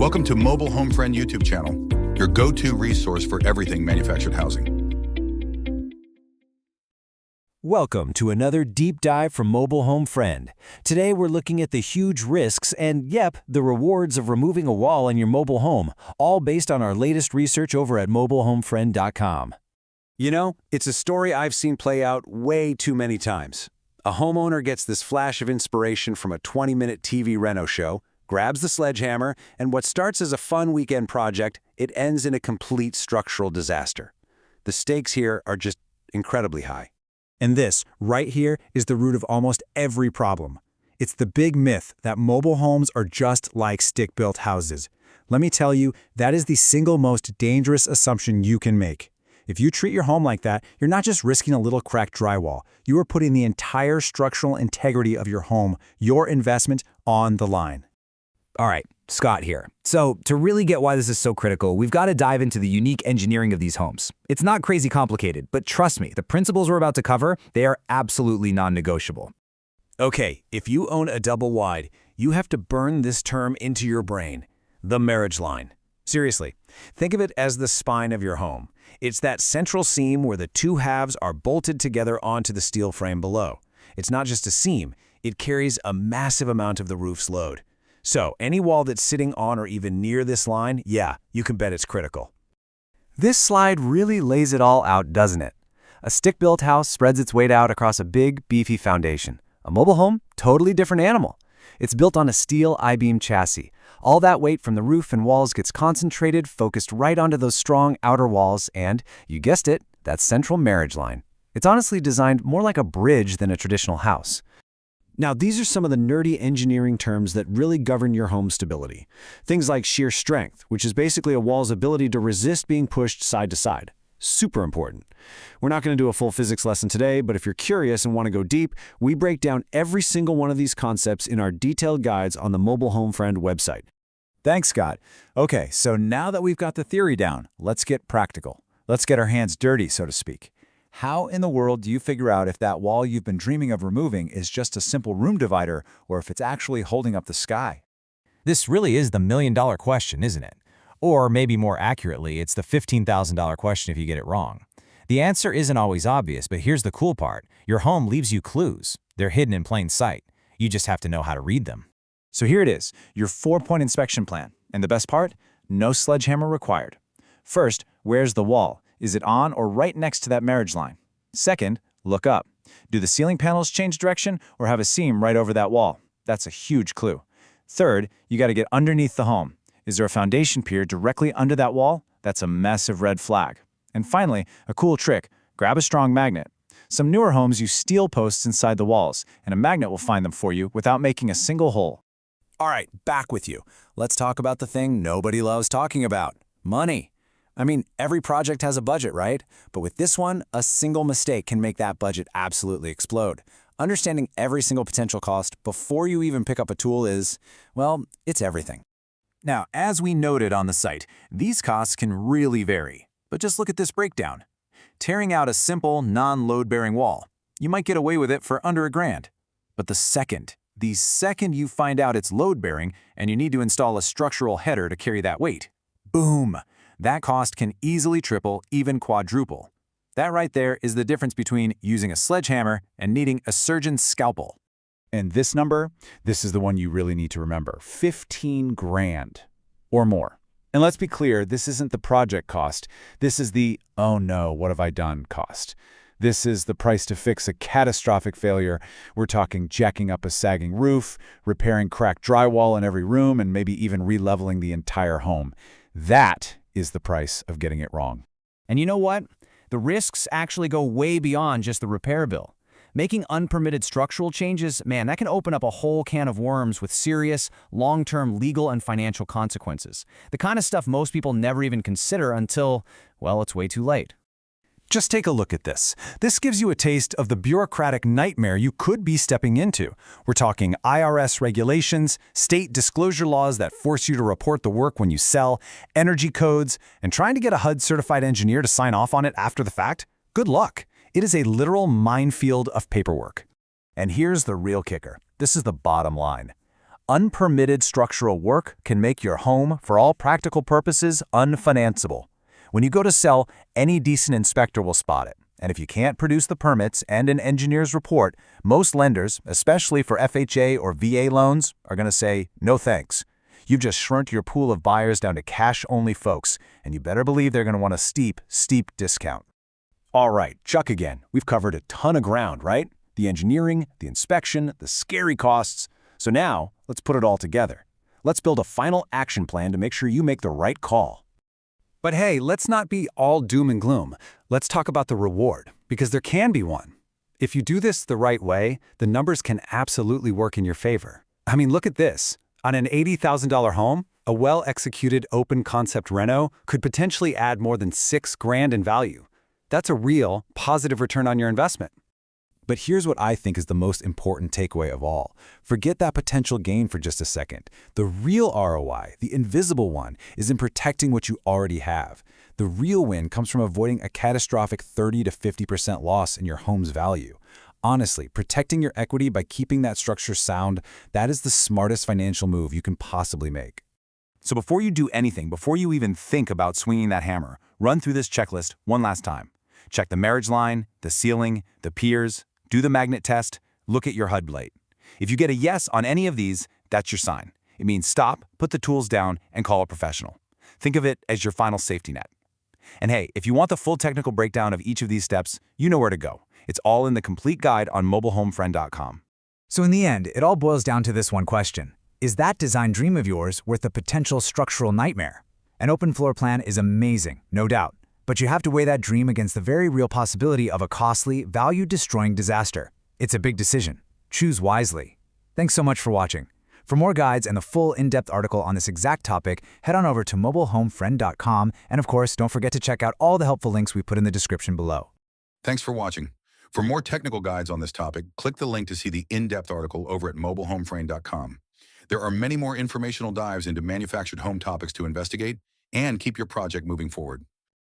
Welcome to Mobile Home Friend YouTube channel, your go-to resource for everything manufactured housing. Welcome to another deep dive from Mobile Home Friend. Today we're looking at the huge risks and, yep, the rewards of removing a wall in your mobile home, all based on our latest research over at mobilehomefriend.com. You know, it's a story I've seen play out way too many times. A homeowner gets this flash of inspiration from a 20-minute TV reno show, grabs the sledgehammer, and what starts as a fun weekend project, it ends in a complete structural disaster. The stakes here are just incredibly high. And this, right here, is the root of almost every problem. It's the big myth that mobile homes are just like stick-built houses. Let me tell you, that is the single most dangerous assumption you can make. If you treat your home like that, you're not just risking a little cracked drywall. You are putting the entire structural integrity of your home, your investment, on the line. All right, Scott here. So to really get why this is so critical, we've got to dive into the unique engineering of these homes. It's not crazy complicated, but trust me, the principles we're about to cover, they are absolutely non-negotiable. Okay, if you own a double wide, you have to burn this term into your brain, the marriage line. Seriously, think of it as the spine of your home. It's that central seam where the two halves are bolted together onto the steel frame below. It's not just a seam, it carries a massive amount of the roof's load. So, any wall that's sitting on or even near this line, yeah, you can bet it's critical. This slide really lays it all out, doesn't it? A stick-built house spreads its weight out across a big, beefy foundation. A mobile home, totally different animal. It's built on a steel I-beam chassis. All that weight from the roof and walls gets concentrated, focused right onto those strong outer walls, and, you guessed it, that central marriage line. It's honestly designed more like a bridge than a traditional house. Now, these are some of the nerdy engineering terms that really govern your home stability. Things like shear strength, which is basically a wall's ability to resist being pushed side to side. Super important. We're not going to do a full physics lesson today, but if you're curious and want to go deep, we break down every single one of these concepts in our detailed guides on the Mobile Home Friend website. Thanks, Scott. Okay, so now that we've got the theory down, let's get practical. Let's get our hands dirty, so to speak. How in the world do you figure out if that wall you've been dreaming of removing is just a simple room divider or if it's actually holding up the sky? This really is the million-dollar question, isn't it? Or maybe more accurately, it's the $15,000 question if you get it wrong. The answer isn't always obvious, but here's the cool part. Your home leaves you clues. They're hidden in plain sight. You just have to know how to read them. So here it is, your 4-point inspection plan. And the best part? No sledgehammer required. First, where's the wall? Is it on or right next to that marriage line? Second, look up. Do the ceiling panels change direction or have a seam right over that wall? That's a huge clue. Third, you got to get underneath the home. Is there a foundation pier directly under that wall? That's a massive red flag. And finally, a cool trick, grab a strong magnet. Some newer homes use steel posts inside the walls, and a magnet will find them for you without making a single hole. All right, back with you. Let's talk about the thing nobody loves talking about, money. I mean, every project has a budget, right? But with this one, a single mistake can make that budget absolutely explode. Understanding every single potential cost before you even pick up a tool is, well, it's everything. Now, as we noted on the site, these costs can really vary. But just look at this breakdown. Tearing out a simple, non-load-bearing wall, you might get away with it for under $1,000. But the second you find out it's load-bearing and you need to install a structural header to carry that weight, boom! That cost can easily triple, even quadruple. That right there is the difference between using a sledgehammer and needing a surgeon's scalpel. And this number, this is the one you really need to remember, 15 grand or more. And let's be clear, this isn't the project cost. This is the, oh no, what have I done cost. This is the price to fix a catastrophic failure. We're talking jacking up a sagging roof, repairing cracked drywall in every room, and maybe even re-leveling the entire home. That is the price of getting it wrong. And you know what? The risks actually go way beyond just the repair bill. Making unpermitted structural changes, man, that can open up a whole can of worms with serious, long-term legal and financial consequences. The kind of stuff most people never even consider until, well, it's way too late. Just take a look at this. This gives you a taste of the bureaucratic nightmare you could be stepping into. We're talking IRS regulations, state disclosure laws that force you to report the work when you sell, energy codes, and trying to get a HUD-certified engineer to sign off on it after the fact? Good luck. It is a literal minefield of paperwork. And here's the real kicker. This is the bottom line. unpermitted structural work can make your home, for all practical purposes, unfinanceable. When you go to sell, any decent inspector will spot it. And if you can't produce the permits and an engineer's report, most lenders, especially for FHA or VA loans, are going to say, no thanks. You've just shrunk your pool of buyers down to cash-only folks, and you better believe they're going to want a steep discount. All right, Chuck again. We've covered a ton of ground, right? The engineering, the inspection, the scary costs. So now, let's put it all together. Let's build a final action plan to make sure you make the right call. But hey, let's not be all doom and gloom. Let's talk about the reward, because there can be one. If you do this the right way, the numbers can absolutely work in your favor. I mean, look at this. On an $80,000 home, a well-executed open concept reno could potentially add more than $6,000 in value. That's a real, positive return on your investment. But here's what I think is the most important takeaway of all. Forget that potential gain for just a second. The real ROI, the invisible one, is in protecting what you already have. The real win comes from avoiding a catastrophic 30 to 50% loss in your home's value. Honestly, protecting your equity by keeping that structure sound, that is the smartest financial move you can possibly make. So before you do anything, before you even think about swinging that hammer, run through this checklist one last time. Check the marriage line, the ceiling, the piers, do the magnet test, look at your HUD blade. If you get a yes on any of these, that's your sign. It means stop, put the tools down, and call a professional. Think of it as your final safety net. And hey, if you want the full technical breakdown of each of these steps, you know where to go. It's all in the complete guide on mobilehomefriend.com. So in the end, it all boils down to this one question. Is that design dream of yours worth a potential structural nightmare? An open floor plan is amazing, no doubt. But you have to weigh that dream against the very real possibility of a costly, value-destroying disaster. It's a big decision. Choose wisely. Thanks so much for watching. For more guides and the full in-depth article on this exact topic, head on over to mobilehomefriend.com, and of course, don't forget to check out all the helpful links we put in the description below. Thanks for watching. For more technical guides on this topic, click the link to see the in-depth article over at mobilehomefriend.com. There are many more informational dives into manufactured home topics to investigate and keep your project moving forward.